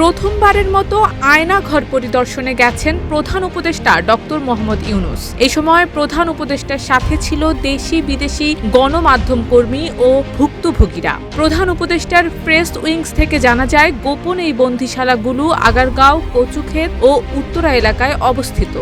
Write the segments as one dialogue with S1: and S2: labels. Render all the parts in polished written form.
S1: প্রথমবারের মতো আয়নাঘর পরিদর্শনে গেছেন প্রধান উপদেষ্টা ডক্টর মোহাম্মদ ইউনূস। এ সময় প্রধান উপদেষ্টার সাথে ছিল দেশি বিদেশি গণমাধ্যম কর্মী ও ভুক্তভোগীরা। প্রধান উপদেষ্টার প্রেস উইংস থেকে জানা যায়, গোপন এই বন্দিশালাগুলো আগারগাঁও, কচুক্ষেত ও উত্তরা এলাকায় অবস্থিত।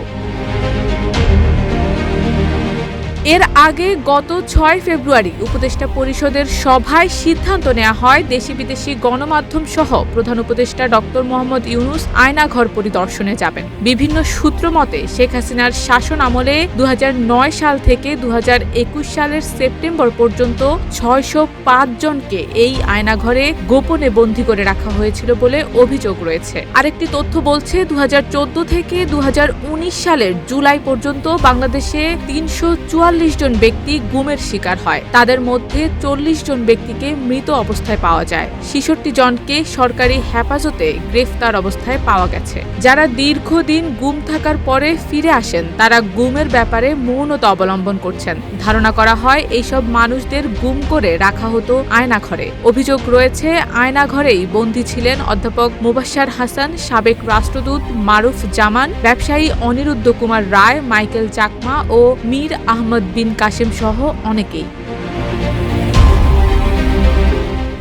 S1: এর আগে গত ৬ ফেব্রুয়ারি উপদেষ্টা পরিষদের সভায় সিদ্ধান্ত নেওয়া হয় দেশি বিদেশি গণমাধ্যম সহ প্রধান উপদেষ্টা ডক্টর মোহাম্মদ ইউনূস আয়নাঘর পরিদর্শনে যাবেন। বিভিন্ন সূত্র মতে শেখ হাসিনার শাসন আমলে ২০০৯ সাল থেকে ২০২১ সালের সেপ্টেম্বর পর্যন্ত ৬০৫ জনকে এই আয়নাঘরে গোপনে বন্দী করে রাখা হয়েছিল বলে অভিযোগ রয়েছে। আরেকটি তথ্য বলছে ২০১৪ থেকে ২০১৯ সালের জুলাই পর্যন্ত বাংলাদেশে ৩৪৪ জন ব্যক্তি গুমের শিকার হয়। তাদের মধ্যে ৪০ জন ব্যক্তিকে মৃত অবস্থায় পাওয়া যায়। ৬৬ জনকে সরকারি হেফাজতে গ্রেফতার অবস্থায় পাওয়া গেছে। যারা দীর্ঘদিন গুম থাকার পরে ফিরে আসেন তারা গুমের ব্যাপারে মৌনতা অবলম্বন করছেন। ধারণা করা হয় এইসব মানুষদের গুম করে রাখা হতো আয়নাঘরে। অভিযোগ রয়েছে আয়নাঘরেই বন্দী ছিলেন অধ্যাপক মুবাশ্সার হাসান, সাবেক রাষ্ট্রদূত মারুফ জামান, ব্যবসায়ী অনিরুদ্ধ কুমার রায়, মাইকেল চাকমা ও মীর আহমদ বিন কাসেম সহ অনেকেই।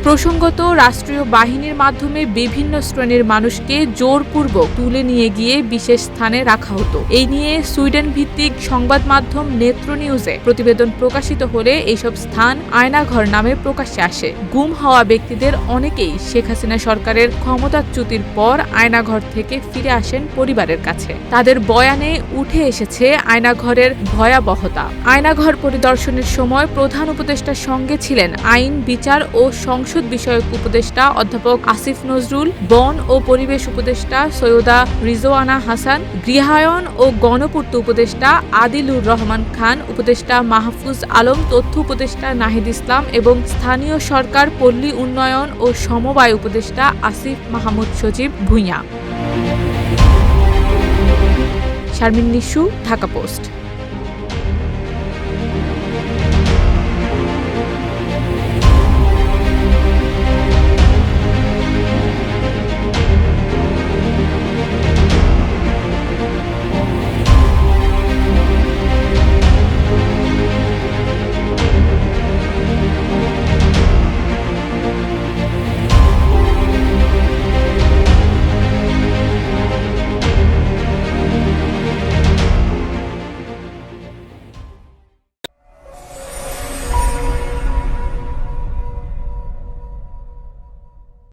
S1: প্রসঙ্গত, রাষ্ট্রীয় বাহিনীর মাধ্যমে বিভিন্ন শ্রেণীর মানুষকে জোরপূর্বক তুলে নিয়ে গিয়ে বিশেষ স্থানে রাখা হতো। এই নিয়ে সুইডেন ভিত্তিক সংবাদ মাধ্যম নেত্র নিউজে প্রতিবেদন প্রকাশিত হলে এইসব স্থান আয়নাঘর নামে প্রকাশ্যে আসে। গুম হওয়া ব্যক্তিদের অনেকেই শেখ হাসিনা সরকারের ক্ষমতাচ্যুতির পর আয়নাঘর থেকে ফিরে আসেন পরিবারের কাছে। তাদের বয়ানে উঠে এসেছে আয়নাঘরের ভয়াবহতা। আয়নাঘর পরিদর্শনের সময় প্রধান উপদেষ্টার সঙ্গে ছিলেন আইন, বিচার ও সংসদ বিষয়ক উপদেষ্টা অধ্যাপক আসিফ নজরুল, বন ও পরিবেশ উপদেষ্টা সৈয়দা রিজওয়ানা হাসান, গৃহায়ন ও গণপূর্ত উপদেষ্টা আদিলুর রহমান খান, উপদেষ্টা মাহফুজ আলম, তথ্য উপদেষ্টা নাহিদ ইসলাম এবং স্থানীয় সরকার, পল্লী উন্নয়ন ও সমবায় উপদেষ্টা আসিফ মাহমুদ সজীব ভূঁইয়া। শারমিন নিশু, ঢাকা পোস্ট।